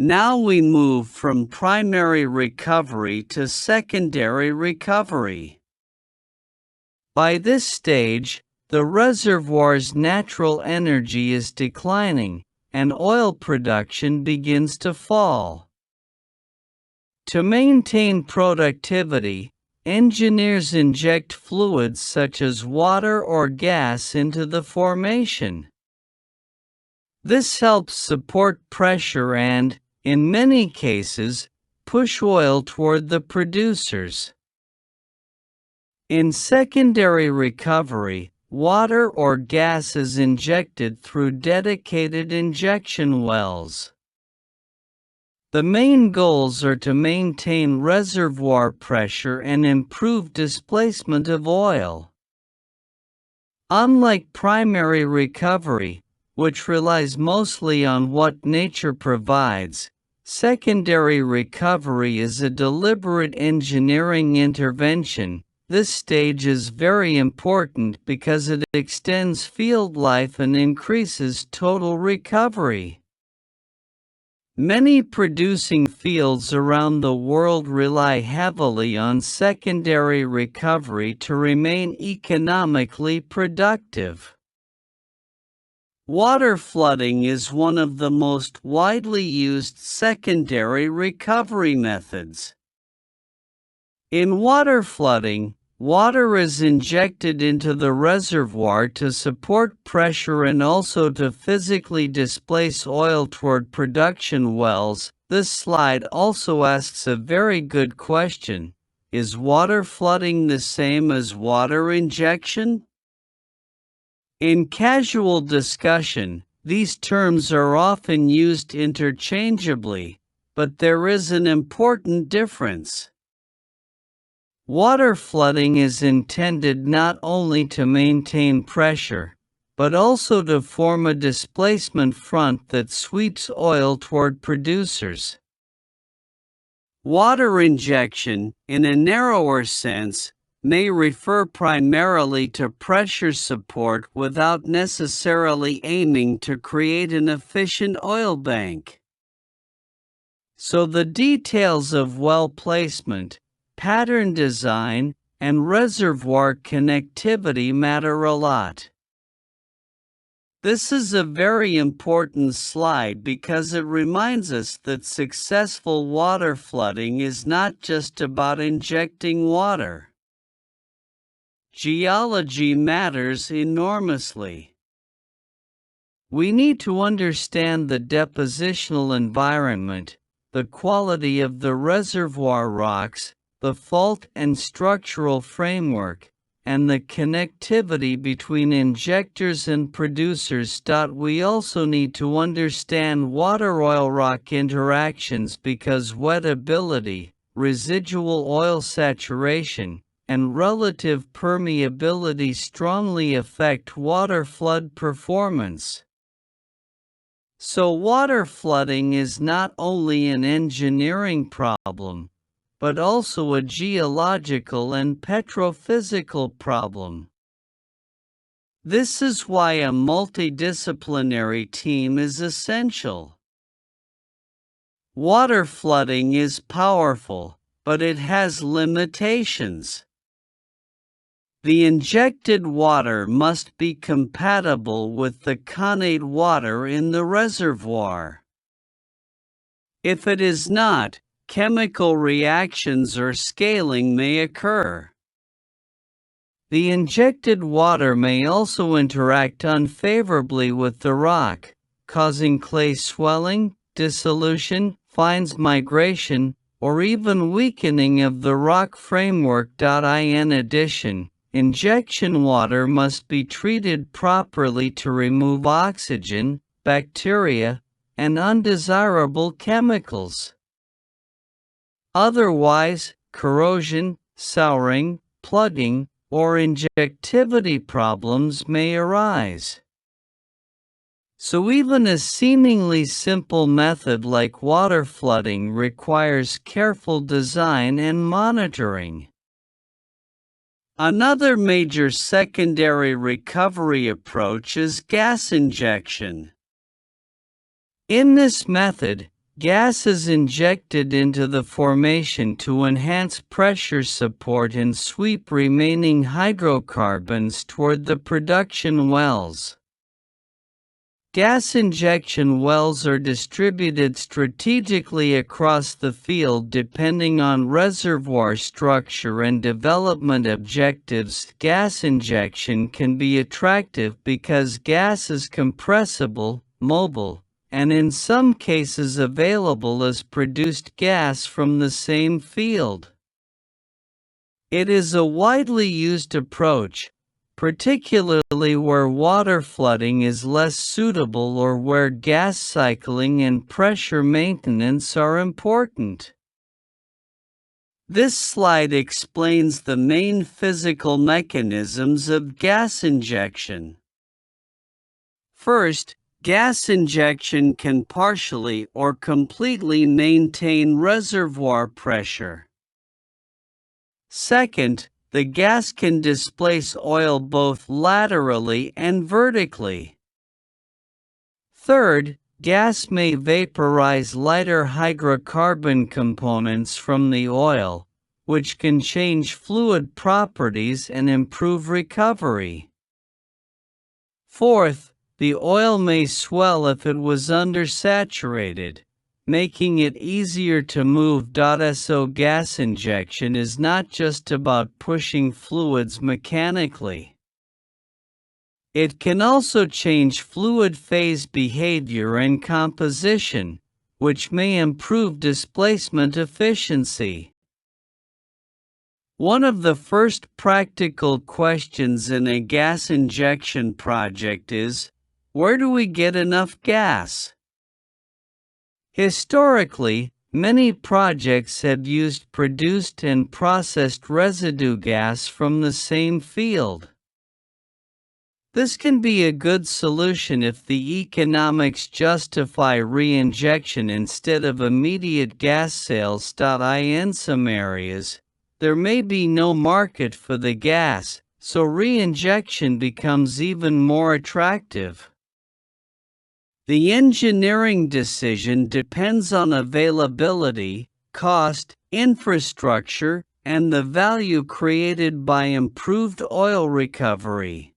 Now we move from primary recovery to secondary recovery. By this stage, the reservoir's natural energy is declining, and oil production begins to fall. To maintain productivity, engineers inject fluids such as water or gas into the formation. This helps support pressure and, in many cases, push oil toward the producers. In secondary recovery, water or gas is injected through dedicated injection wells. The main goals are to maintain reservoir pressure and improve displacement of oil. Unlike primary recovery, which relies mostly on what nature provides, secondary recovery is a deliberate engineering intervention. This stage is very important because it extends field life and increases total recovery. Many producing fields around the world rely heavily on secondary recovery to remain economically productive. Waterflooding is one of the most widely used secondary recovery methods. In waterflooding, water is injected into the reservoir to support pressure and also to physically displace oil toward production wells. This slide also asks a very good question. Is water flooding the same as water injection? In casual discussion, these terms are often used interchangeably, but there is an important difference. Water flooding is intended not only to maintain pressure, but also to form a displacement front that sweeps oil toward producers. Water injection, in a narrower sense, may refer primarily to pressure support without necessarily aiming to create an efficient oil bank. So the details of well placement, pattern design, and reservoir connectivity matter a lot. This is a very important slide because it reminds us that successful water flooding is not just about injecting water. Geology matters enormously. We need to understand the depositional environment, the quality of the reservoir rocks, the fault and structural framework, and the connectivity between injectors and producers. We also need to understand water-oil rock interactions because wettability, residual oil saturation, and relative permeability strongly affect water flood performance. So water flooding is not only an engineering problem, but also a geological and petrophysical problem. This is why a multidisciplinary team is essential. Water flooding is powerful, but it has limitations. The injected water must be compatible with the connate water in the reservoir. If it is not, chemical reactions or scaling may occur. The injected water may also interact unfavorably with the rock, causing clay swelling, dissolution, fines migration, or even weakening of the rock framework. In addition, injection water must be treated properly to remove oxygen, bacteria, and undesirable chemicals. Otherwise, corrosion, souring, plugging, or injectivity problems may arise. So even a seemingly simple method like water flooding requires careful design and monitoring. Another major secondary recovery approach is gas injection. In this method, Gas is injected into the formation to enhance pressure support and sweep remaining hydrocarbons toward the production wells. Gas injection wells are distributed strategically across the field depending on reservoir structure and development objectives. Gas injection can be attractive because gas is compressible, mobile, and in some cases available as produced gas from the same field. It is a widely used approach, particularly where water flooding is less suitable or where gas cycling and pressure maintenance are important. This slide explains the main physical mechanisms of gas injection. First, gas injection can partially or completely maintain reservoir pressure. Second, the gas can displace oil both laterally and vertically. Third, gas may vaporize lighter hydrocarbon components from the oil, which can change fluid properties and improve recovery. Fourth, the oil may swell if it was undersaturated, making it easier to move. So gas injection is not just about pushing fluids mechanically. It can also change fluid phase behavior and composition, which may improve displacement efficiency. One of the first practical questions in a gas injection project is, where do we get enough gas? Historically, many projects have used produced and processed residue gas from the same field. This can be a good solution if the economics justify re-injection instead of immediate gas sales. In some areas, there may be no market for the gas, so re-injection becomes even more attractive. The engineering decision depends on availability, cost, infrastructure, and the value created by improved oil recovery.